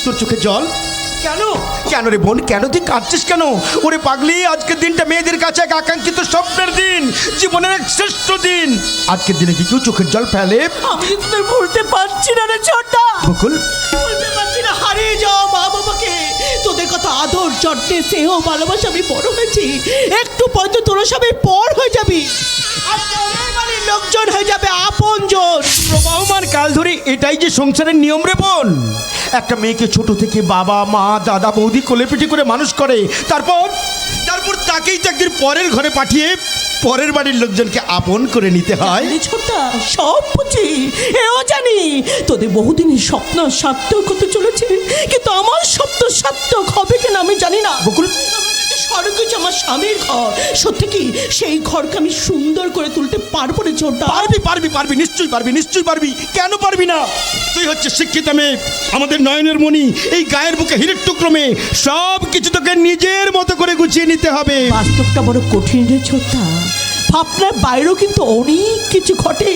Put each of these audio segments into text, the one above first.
তোর চোখে জল কেন? কেন রে বোন, কেন তুই কাঁদছিস কেন? ওরে পাগলি, আজকের দিনটা মেয়েদের কাছে এক আকাঙ্ক্ষিত স্বপ্নের দিন, জীবনের এক শ্রেষ্ঠ দিন। আজকের দিনে কি কেউ চোখের জল ফেলে? আমি তোদের ভুলতে পারছি না রে ছোট্টা, বকুল ভুলতে পারছি না। হারিয়ে যাও মা বাবাকে, তোদের কথা আদর যত্নে স্নেহ ভালোবাসা আমি বড় হয়েছি। একটু পর তো তোরা সবাই পর হয়ে যাবি, আর পরের বাড়ির লোকজন হয়ে যাবে আপনজন। প্রবাহমান কাল ধরে এটাই যে সংসারের নিয়ম রে বোন। একটা মেয়েকে ছোট থেকে বাবা মা দাদা বৌদি কোলেপিটি করে মানুষ করে, তারপর তাকেই তো একদিন পরের ঘরে পাঠিয়ে পরের বাড়ির লোকজনকে আপন করে নিতে হয়। আরে ছোট্টা, সব বুঝি, এও জানি তোদের বহুদিনের স্বপ্ন সার্থক হতে চলেছে, কিন্তু আমার স্বপ্ন সার্থক হবে কিনা আমি জানি না। বকুল, স্বর্গ যে আমার স্বামীর ঘর, সত্যি কি সেই ঘরকে আমি সুন্দর করে তুলতে পারবো রে ছোট্টা? পারবি পারবি পারবি, নিশ্চয়ই পারবি, নিশ্চয়ই পারবি। কেন পারবি না? তুই হচ্ছে শিক্ষিত মেয়ে, আমাদের নয়নের মণি, এই গায়ের বুকে হীরের টুকরো মেয়ে। সব কিছু তোকে নিজের মতো করে গুছিয়ে নিতে হবে। বাস্তবটা বড় কঠিন রে ছোট্টা, ভাবনার বাইরেও কিন্তু অনেক কিছু ঘটে।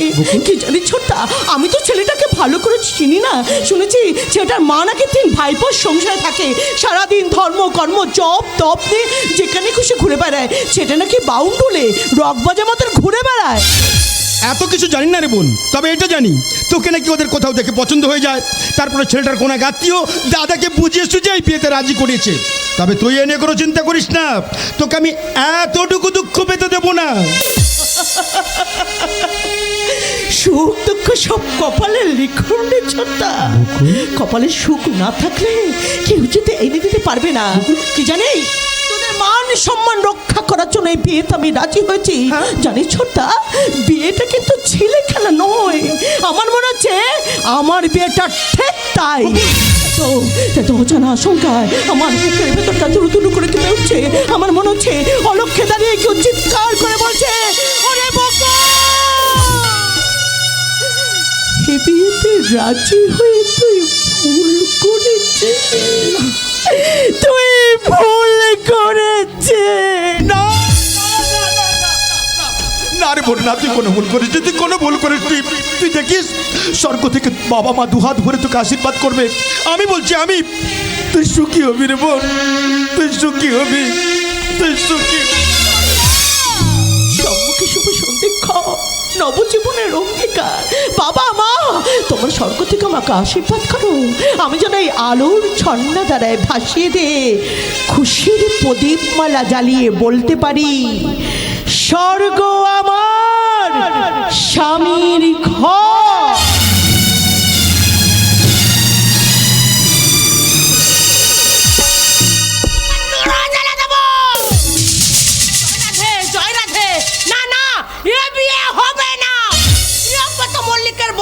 কি জানি ছোট্টা, আমি তো ছেলেটাকে ভালো করে চিনি না। শুনেছি ছেলেটার মা নাকি 3 ভাইপোর সংসারে থাকে, সারাদিন ধর্ম কর্ম জপ তপ নিয়ে যেখানে খুশি ঘুরে বেড়ায়। সেটা নাকি বাউন্ডুলে রকবাজের মতন ঘুরে বেড়ায়। এত কিছু জানি না রে বোন, তবে এটা জানি তোকে নাকি ওদের কোথাও দেখে পছন্দ হয়ে যায়, তারপরে ছেলেটার কোনো আত্মীয় দাদাকে বুঝিয়ে সুঝিয়ে এই বিয়েতে রাজি করিয়েছে। তবে তুই এ নিয়ে কোনো চিন্তা করিস না, তোকে আমি এতটুকু দুঃখ পেতে দেবো না। সুখ দুঃখ সব কপালের লিখন রে ছোট্টা। কপালে সুখ না থাকলে কেউ যেতে এনে দিতে পারবে না। কি জানিস, তোদের মান সম্মান রক্ষা করার জন্য এই বিয়েতে আমি রাজি হয়েছি। জানিস ছোট্টা, বিয়েটা কিন্তু ছেলে খেলা নয়। আমার মনে হচ্ছে আমার বিয়েটা ঠিক তাই। তো অজানা আশঙ্কায় আমার বুকের ভেতরটা তুলু তুলু করে কেঁপে উঠছে। আমার মনে হচ্ছে অলক্ষ্যে দাঁড়িয়ে কেউ চিৎকার করে বলছে, ওরে বকা! এ বিয়েতে রাজি হয়ে তুই ভুল করেছিস, তুই ভুল করেছিস। না না রে বোন, না, তুই কোনো ভুল করিস, তুই কোনো ভুল করিস। তুই দেখিস স্বর্গ থেকে বাবা মা দুহাত ভরে তোকে আশীর্বাদ করবে। আমি বলছি, তুই সুখী হবি রে বোন, তুই সুখী হবি, তুই সুখী। সম্মুখে শুভ সন্ধিক্ষা, নবজীবনের অঙ্গীকার। বাবা মা, তোমার স্বর্গ থেকে আমাকে আশীর্বাদ করো। আমি যেন এই আলোর ছন্না দ্বারায় ভাসিয়ে দে খুশির প্রদীপ মালা জ্বালিয়ে বলতে পারি, স্বর্গ আমার স্বামীর ঘর।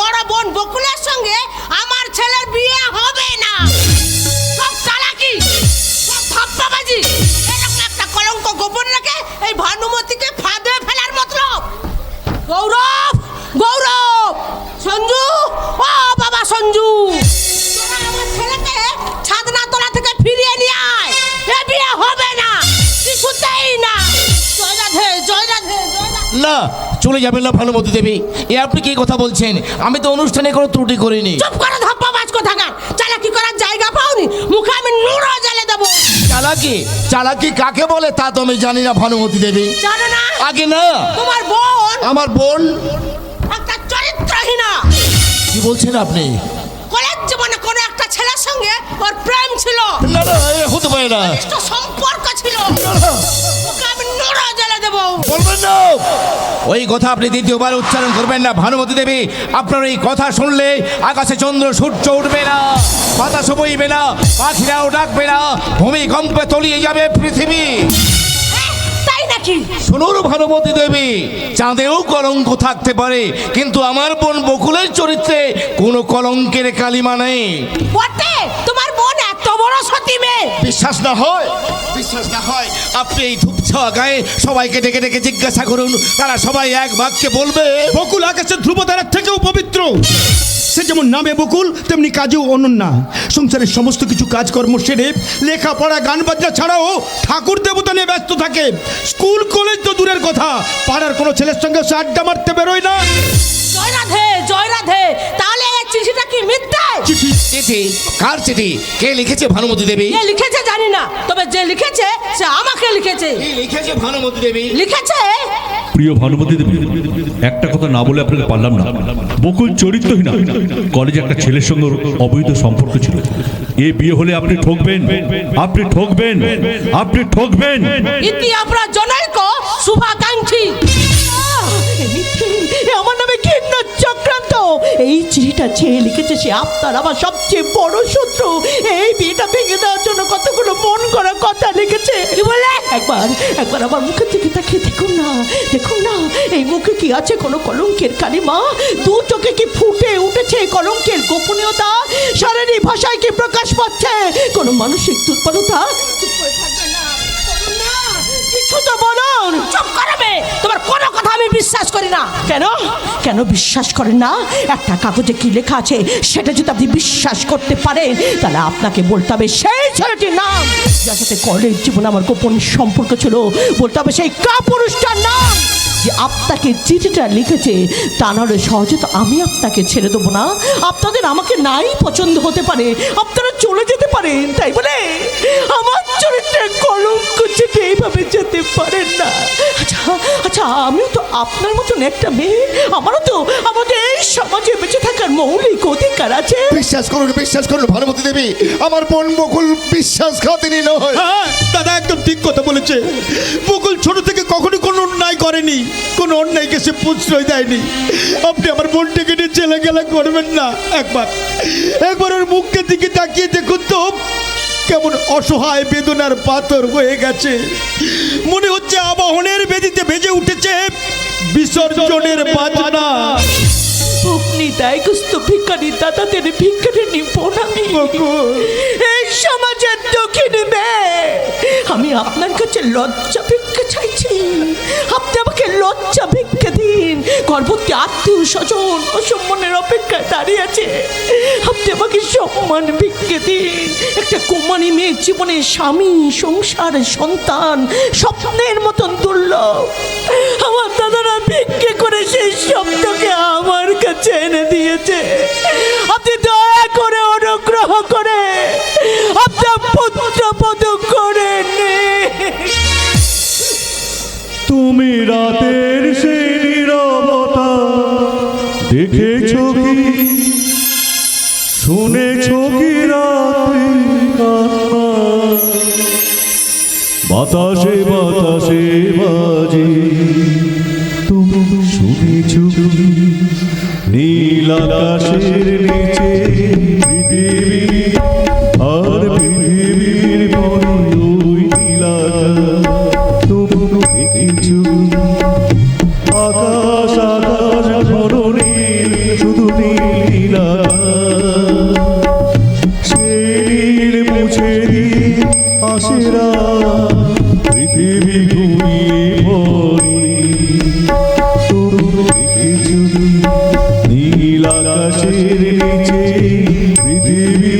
বড় বোন বকুলের সঙ্গে আমার ছেলের বিয়ে হবে না। সব চালাকি, সব ধাপ্পাবাজি, এরকম একটা কলঙ্ক গোপন রেখে এই ভানুমতিকে ফাঁদে ফেলার মতলব। গৌরব, গৌরব, সঞ্জু, ও বাবা সঞ্জু, তোরা আমার ছেলেকে ছাদনা তলা থেকে ফিরিয়ে নিয়ে আয়। এ বিয়ে হবে না, কিছুতেই না। জয় রাধে, জয় রাধে, জয় রাধে। না, চলে যাবেন না ভানুমতি দেবী, এ আপনি কি কথা বলছেন? আমি তো অনুষ্ঠানে কোনো ত্রুটি করিনি। চুপ করে ধাপ্পাবাজ কোথাকার, চালাকি করার জায়গা পাওনি, মুখে আমি নুরো জ্বালে দেবো। চালাকি? চালাকি কাকে বলে তা তো আমি জানি না ভানুমতি দেবী। জানো না? আগে না, তোমার বোন আমার বোন একটা চরিত্রহীনা। কি বলছেন আপনি? কলেজ জীবনে কোনো একটা ছেলের সঙ্গে ওর প্রেম ছিল, না না, এ হতে পারে না। একটা সম্পর্ক ছিল, মুখে আমি নুরো জ্বালে দেবো। বলবেন না, ওই কথা আপনি দ্বিতীয়বার উচ্চারণ করবেন না ভানুমতি দেবী। আপনার এই কথা শুনলে আকাশে চন্দ্র সূর্য উঠবে না, বাতাস বইবে না, পাখিরাও ডাকবে না, ভূমিকম্পে তলিয়ে যাবে পৃথিবী। তাই নাকি? শুনুন ভানুমতি দেবী, চাঁদেও কলঙ্ক থাকতে পারে, কিন্তু আমার বোন বকুলের চরিত্রে কোনো কলঙ্কের কালিমা নেই। বটে, তোমার বোন এত বড় সতী মেয়ে। বিশ্বাস না হয়, বিশ্বাস না হয় আপনি এই ধূপছাওয়া গায়ে সবাইকে ডেকে ডেকে জিজ্ঞাসা করুন, তারা সবাই এক বাক্যে বলবে বকুল আকাশের ধ্রুবতারার থেকেও পবিত্র। সে যেমন নামে বকুল তেমনি কাজেও অনন্যা। সংসারের সমস্ত কিছু কাজকর্ম সেরে লেখাপড়া গান বাজনা ছাড়াও ঠাকুর দেবতা নিয়ে ব্যস্ত থাকে। স্কুল কলেজ তো দূরের কথা, পাড়ার কোনো ছেলের সঙ্গে সে আড্ডা মারতে বেরোয় না। জয় রাধে, জয় রাধে। তাহলে এই চিঠিটা কি মিথ্যে? চিঠি? চিঠি? কার চিঠি? কে লিখেছে ভানুমতি দেবী? কে লিখেছে জানি না, তবে যে লিখেছে সে আমাকে লিখেছে। কে লিখেছে ভানুমতি দেবী? লিখেছে প্রিয় ভানুমতি দেবী, একটা কথা না বলে আপনাকে পারলাম না। বকুল চরিত্রহীন, কলেজে একটা ছেলের সঙ্গে ওর অবৈধ সম্পর্ক ছিল। এ বিয়ে হলে আপনি ঠকবেন, আপনি ঠকবেন, আপনি ঠকবেন। ইতি আপনার জনৈক শুভাকাঙ্ক্ষী। আমার নামে ঘৃণ্য চক্রান্ত। এই চিঠিটা যে লিখেছে সে আপনার আমার সবচেয়ে বড় শত্রু। এই বিয়েটা ভেঙে দেওয়ার জন্য কতগুলো মন করা কথা লিখেছে। কি বলে? একবার আমার মুখের দিকে তাকিয়ে দেখুন না, দেখুন না এই মুখে কি আছে? কোনো কলঙ্কের কালিমা? দু চোখে কি ফুটে উঠেছে কলঙ্কের গোপনীয়তা? শারীরিক ভাষায় কি প্রকাশ পাচ্ছে কোনো মানসিক দুর্বলতা? কিছু তো বলুন। চুপ করবে, তোমার কোনো কথা আমি বিশ্বাস করি না। কেন কেন বিশ্বাস করেন না? একটা কাগজে কি লেখা আছে সেটা যদি আপনি বিশ্বাস করতে পারেন তাহলে আপনাকে বলতে হবে সেই ছেলেটির নাম যার সাথে কলেজ জীবনে আমার গোপন সম্পর্ক ছিল। বলতে হবে সেই কাপুরুষটার নাম যে আপনাকে চিঠিটা লিখেছে। তা নাহলে সহজে তো আমি আপনাকে ছেড়ে দেবো না। আপনাদের আমাকে নাই পছন্দ হতে পারে, আপনারা চলে যেতে পারেন, তাই বলে আমার চরিত্রে কলঙ্ক চেপে এইভাবে যেতে পারেন না। আচ্ছা আচ্ছা, আমিও তো আপনার মতন একটা মেয়ে, আমারও তো আমাদের এই সমাজে বেঁচে থাকার মৌলিক অধিকার আছে। বিশ্বাস করুন ভানুমতি দেবী, আমার বোন বকুল বিশ্বাসঘাতিনী নয়। হ্যাঁ, দাদা একদম ঠিক কথা বলেছে। বকুল ছোট থেকে কখনো কোনো অন্যায় করেনি, কোনো অন্যায়কে সে প্রশ্রয় দেয়নি। আপনি আমার বোনটাকে নিয়ে ছেলে গেলা করবেন না। একবার ওর মুখের দিকে তাকিয়ে দেখুন তো, কেমন অসহায় বেদনার পাথর হয়ে গেছে। মনে হচ্ছে আবাহনের বেদিতে ভেজে উঠেছে বিসর্জনের বাজনা। আপনি দায়গ্রস্ত ভিখারি দাদাদের ভিখারি নিপুণ আমি। এই সমাজের দক্ষিণে মেয়ে আমি আপনার কাছে লজ্জা ভিক্ষা চাইছি। আপনি আমাকে লজ্জা ভিক্ষা দিন। গর্ভবতী আত্মীয় স্বজন অসম্মানের অপেক্ষায় দাঁড়িয়ে আছে, আপনি আমাকে সম্মান ভিক্ষা দিন। একটা কুমারী মেয়ের জীবনে স্বামী, সংসার, সন্তান স্বপ্নের মতন দুর্লভ। আমার দাদারা ভিক্ষে করে সেই শব্দকে আমার কাছে এনে দিয়েছে। আপনি দয়া করে অনুগ্রহ করে আপনার পুত্রপদ করে তুমি রাতের সেই নীরবতা দেখেছো কি, শুনেছো কি রাতের কান্না? বাতাসে বাতাসে বাজে তুমি শুনেছো কি? নীল আকাশের নিচে পৃথিবী আর পৃথিবীর পরে ওই নীল আকাশ তুমি দেখেছো? আকাশ আকাশ ঘন নীল, শুধু নীল আকাশ। সেই নীল মুছে দিয়ে আসে রাত, পৃথিবী ঘুমিয়ে পড়ে। তুমি দেখেছো নীল আকাশের নিচে পৃথিবী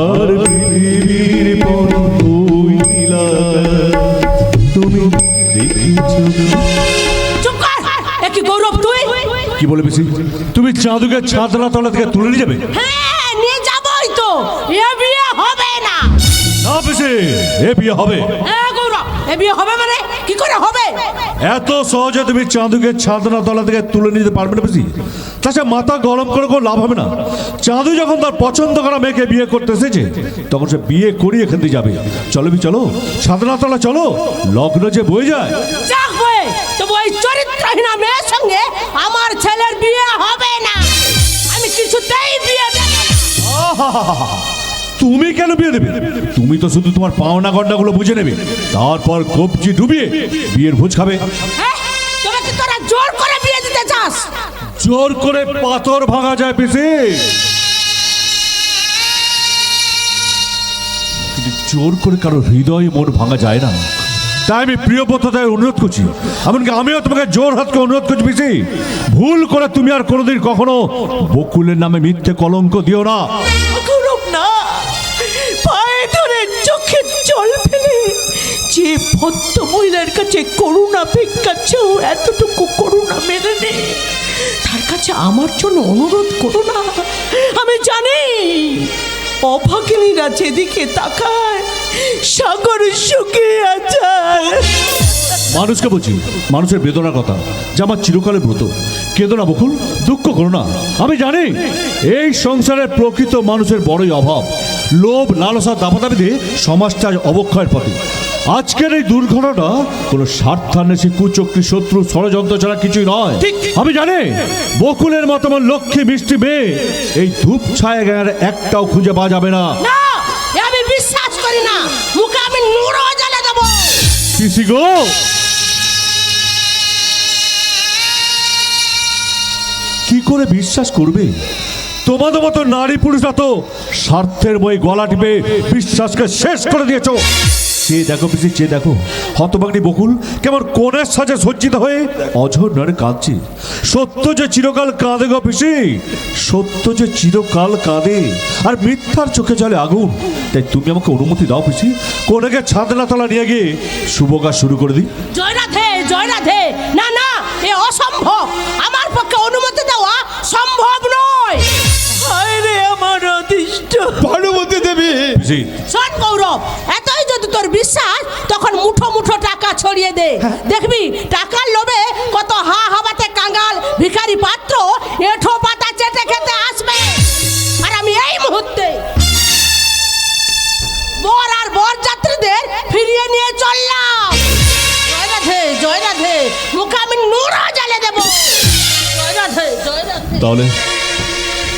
আর পৃথিবীর পর ওই নীল আকাশ তুমি দেখেছো? চুপ কর। একই গৌরব তুই? কি বলে বেশি? তুমি চাঁদুকে ছাদনা তলা থেকে তুলে নিয়ে যাবে? হ্যাঁ, নিয়ে যাবই তো। এ বিয়ে হবে না। না বেশি, এ বিয়ে হবে। হ্যাঁ গৌরব, এ বিয়ে হবে মানে কি করে হবে? এত সহজে তুমি চাঁদুকে ছাদনা তলা থেকে তুলে নিতে পারবে না বেশি। তাছাড়া মাথা গরম করে কোনো লাভ হবে না। চাঁদু যখন তার পছন্দ করা মেয়েকে বিয়ে করতে এসেছে তখন সে বিয়ে করিয়ে এখান থেকে যাবে। চলো চলো ছাদনা তলা চলো, লগ্ন যে বয়ে যায়। যাক বই, তবু ওই চরিত্রহীন মেয়ের সঙ্গে আমার ছেলের বিয়ে হবে না। আমি কিছুতেই বিয়ে দেব না। তুমি কেন বিয়ে দেবে? তুমি তো শুধু তোমার পাওনা গন্ডাগুলো বুঝে নেবে, তারপর কবজি ডুবিয়ে বিয়ের ভোজ খাবে। হ্যাঁ, তবে কি তোরা জোর করে বিয়ে দিতে চাস? জোর করে পাথর ভাঙা যায় পিসি, কিন্তু জোর করে কারো হৃদয় মন ভাঙা যায় না। তাই আমি প্রিয় বন্ধুতায় অনুরোধ করছি, এমনকি আমিও তোমাকে জোর হাতকে অনুরোধ করছি পিসি, ভুল করে তুমি আর কোনোদিন কখনো বকুলের নামে মিথ্যে কলঙ্ক দিও না। গৌরব না, পায়ে ধরে চোখে জল ফেলে যে ভদ্র মহিলার কাছে করুণা ভিক্ষাচ্ছেও এতটুকু করুণা মেনে নে, তার কাছে আমার জন্য অনুরোধ করো না। আমি জানি অভাগিনীরা যেদিকে তাকায় সাগর শুকিয়ে যায়। মানুষকে বলছি মানুষের বেদনার কথা, যে আমার চিরকালে ব্রত। কেঁদো না বকুল, দুঃখ করো না। আমি জানি এই সংসারের প্রকৃত মানুষের বড়ই অভাব, লোভ লালসা দাপাদাপিতে সমাজটা আজ অবক্ষয়ের পথে। আজকের এই দুর্ঘটনাটা কোনো স্বার্থান্বেষী কুচক্রী শত্রু ষড়যন্ত্র ছাড়া কিছুই নয়। আমি জানি বকুলের মতো আমার লক্ষ্মী মিষ্টি মেয়ে এই ধূপ ছায়া গায়ের একটাও খুঁজে পাওয়া যাবে না। না, এ আমি বিশ্বাস করি না। মুখে আমি নুরও জ্বালা দেবো। পিসি গো, কি করে বিশ্বাস করবে? তোমাদের মতো নারী পুরুষরা তো স্বার্থের বই গলা টিপে বিশ্বাসকে শেষ করে দিয়েছ। চেয়ে দেখো পিসি, চেয়ে দেখো হতভাগ্নি বকুল কেমন কোণের সাজে সজ্জিত হয়ে অঝর নড়ে কাঁদছে। সত্য যে চিরকাল কাঁদে গো পিসি, সত্য যে চিরকাল কাঁদে, আর মিথ্যার চোখে জলে আগুন। তাই তুমি আমাকে অনুমতি দাও পিসি, কোনেকে ছাদনাতলা নিয়ে গিয়ে শুভ কাজ শুরু করে দিই। জয় রাধে, জয় রাধে। না না, এ অসম্ভব। আমার পক্ষে অনুমতি দেওয়া সম্ভব নয়। হায় রে আমার অদৃষ্ট। ভানুমতি দেবী, পিসি শোন গৌরব, এতই যদি তোর বিশ্বাস, তখন মুঠো মুঠো টাকা ছড়িয়ে দে। দেখবি টাকার লোভে কত হা হাবাতে কাঙ্গাল ভিখারি পাত্র এঁঠো পাতা চেটে খেতে আসবে। আর আমি এই মুহূর্তে বর আর বর যাত্রীদের ফিরিয়ে নিয়ে চললাম। জয় রাধে, জয় রাধে। মুখে আমি নুরা জ্বালে দেব। জয় রাধে, জয় রাধে। তাহলে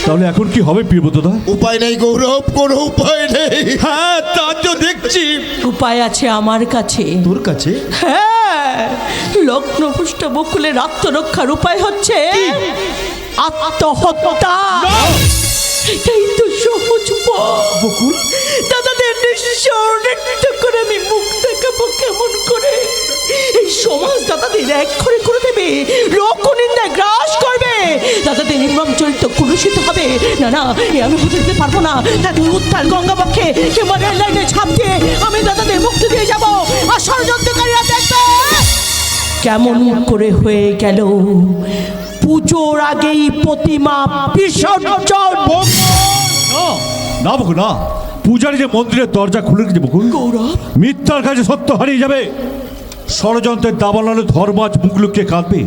তাহলে এখন কি হবে প্রিয়ব্রতদা? উপায় নেই গৌরব, কোনো উপায় নেই। হ্যাঁ তা তো দেখছি। উপায় আছে আমার কাছে। তোর কাছে? হ্যাঁ, লগ্নপুষ্ট বকুলের আত্মরক্ষার উপায় হচ্ছে আত্মহত্যা। এটাই তো সহজ বকুল। দাদাদের নিঃস্বর নৃত্য করে আমি মুখ দেখাবো কেমন করে? এই সমাজ দাদাদের এক করে দেবে, লোক নিন্দায় গ্রাস করবে, দাদাদের নির্মম চরিত্র কুলুষিত হবে। না না, এ আমি বুঝে দিতে পারবো না। তাদের উত্তাল গঙ্গাবক্ষে কিংবা রেল লাইনে ছাপ দিয়ে আমি দাদাদের মুক্তি দিয়ে যাবো। আর ষড়যন্ত্রকারীরা দেখবে কেমন করে হয়ে গেল পুজোর আগেই প্রতিমা বিসর্জন। না বকুল না, পূজারী যে মন্দিরের দরজা খুলে রেখেছে বকুল, গৌরব, মিথ্যার কাছে সত্য হারিয়ে যাবে। ষড়যন্ত্রের দাবানলে ধর্ম আজ মুখ লুকিয়ে কাঁদবে,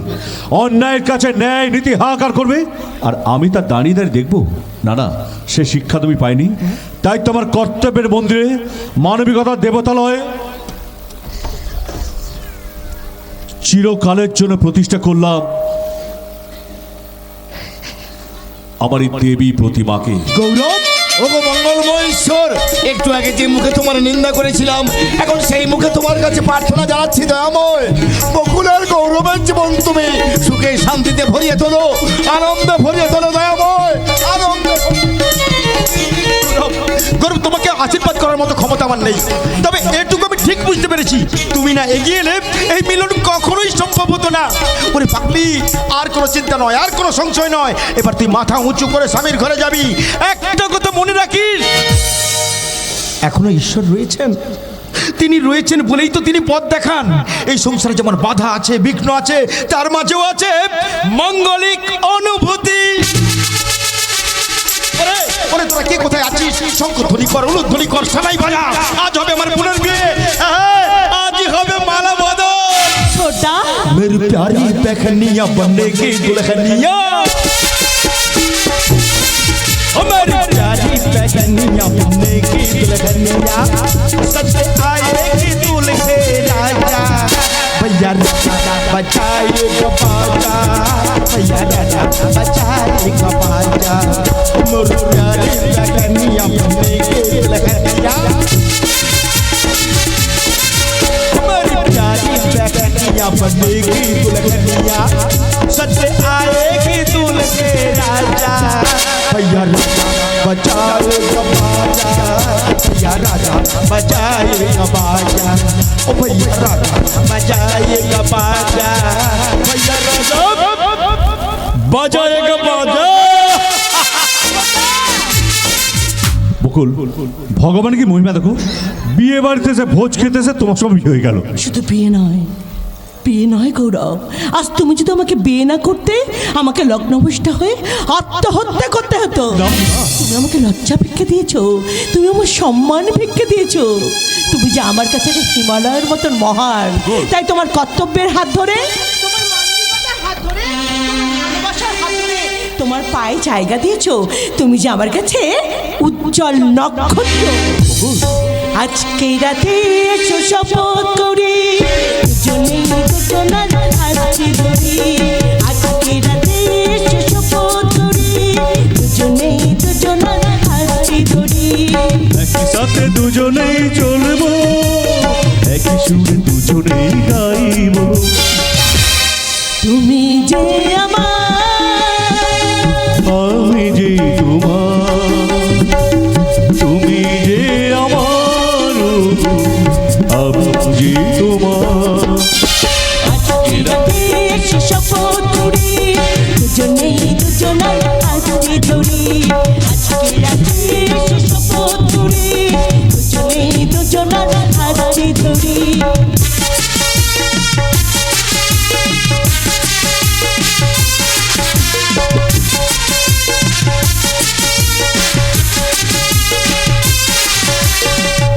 অন্যায়ের কাছে ন্যায় নীতি হাহাকার করবে, আর আমি তা দাঁড়িয়ে দাঁড়িয়ে দেখবো? না না, সে শিক্ষা তুমি পাইনি। তাই তোমার কর্তব্যের মন্দিরে মানবিকতার দেবতালয়ে চিরকালের জন্য প্রতিষ্ঠা করলাম আমার এই দেবী প্রতিমাকে। গৌরব, ওগো মঙ্গলময় ঈশ্বর, একটু আগে যে মুখে তোমার নিন্দা করেছিলাম, এখন সেই মুখে তোমার কাছে প্রার্থনা জানাচ্ছি দয়াময়, বকুলের গৌরবের জীবন তুমি সুখে শান্তিতে ভরিয়ে তোলো, আনন্দে ভরিয়ে তোলো দয়াময়, আনন্দে। গৌরব, তোমাকে আশীর্বাদ করার মতো ক্ষমতা আমার নেই, তবে এটুকু আমি ঠিক বুঝতে পেরেছি, তুমি না এগিয়ে এলে এই মিলন কখনোই সম্ভব হতো না। ওরে পাগলি, আর কোনো চিন্তা নয়, আর কোনো সংশয় নয়। এবার তুই মাথা উঁচু করে স্বামীর ঘরে যাবি। একটা কথা মনে রাখিস, এখনো ঈশ্বর রয়েছেন। তিনি রয়েছেন বলেই তো তিনি পথ দেখান। এই সংসারে যেমন বাধা আছে, বিঘ্ন আছে, তার মাঝেও আছে মঙ্গলিক অনুভূতি। ওরে তোরা কে কোথায় আছিস? শঙ্খ ধ্বনি কর, উলুধ্বনি কর, সানাই বাজা। আজ হবে আমার বোনের বিয়ে, আজই হবে মালা বদল। ছোটা मेरी प्यारी बहनिया बनने की दुल्हनिया, हमारी प्यारी बहनिया बनने की दुल्हनिया, सबसे आएगी दूल्हे राजा। भैया राजा बजाएगा बाजा, भैया राजा बजाएगा बाजा। मेरी प्यारी बहनिया बनने की दुल्हनिया, हमारी प्यारी बहनिया बनेगी दुल्हनिया, सच आएगी दूल्हे राजा। भैया राजा बजाएगा बाजा भैया राजा बजाएगा बाजा ओ भैया राजा बजाएगा बाजा भैया राजा বাজায়েগা বাজা। বকুল, ভগবান কি মহিমা দেখো, বিয়ে বাড়িতে এসে ভোজ খেতেছে, তোমার সব বিয়ে হয়ে গেল। শুধু বিয়ে নয়, বিয়ে নয় গৌরব, আজ তুমি যদি আমাকে বিয়ে না করতে আমাকে লগ্নভূষ্টা হয়ে আত্মহত্যা করতে হতো। তুমি আমাকে লজ্জা ভিক্ষে দিয়েছো, তুমি আমার সম্মান ভিক্ষে দিয়েছো। তুমি যে আমার কাছে একটা হিমালয়ের মতন মহান, তাই তোমার কর্তব্যের হাত ধরে, তোমার মানবিকতার হাত ধরে, তোমার ভালোবাসার হাত ধরে তোমার পায়ে জায়গা দিয়েছো। তুমি যে আমার কাছে উজ্জ্বল নক্ষত্র। আজকে রাতে এসো শপথ করি, দুজনেই দুজনার হাতটি ধরি। আজকে রাতে এসো শপথ করি, দুজনেই দুজনার হাতটি ধরি। একই সাথে দুজনেই চলবো, একই সুরে দুজনেই গাইবো। তুমি যে আমার, আমি যে তোমার, তুমি যে আমার, আমি যে তোমার। আজকে রাতে এসো শপথ করি, দুজনেই দুজনার হাতটি ধরি। আজকে রাতে এসো শপথ করি, দুজনেই দুজনার হাতটি ধরি।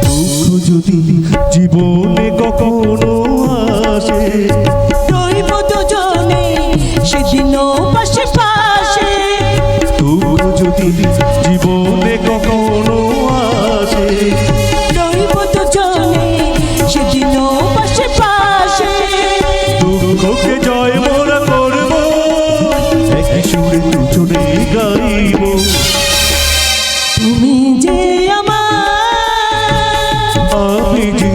দুঃখ যদি জীবনে কখনো আসে, রইব দুজনে সেদিনও পাশে পাশে। দুঃখ যদি জীবনে কখনো আসে, রইব দুজনে সেদিনও পাশে পাশে। দুঃখকে জয় মোরা করবো, একই সুরে দুজনেই গাইবো। তুমি যে আমার, আমি যে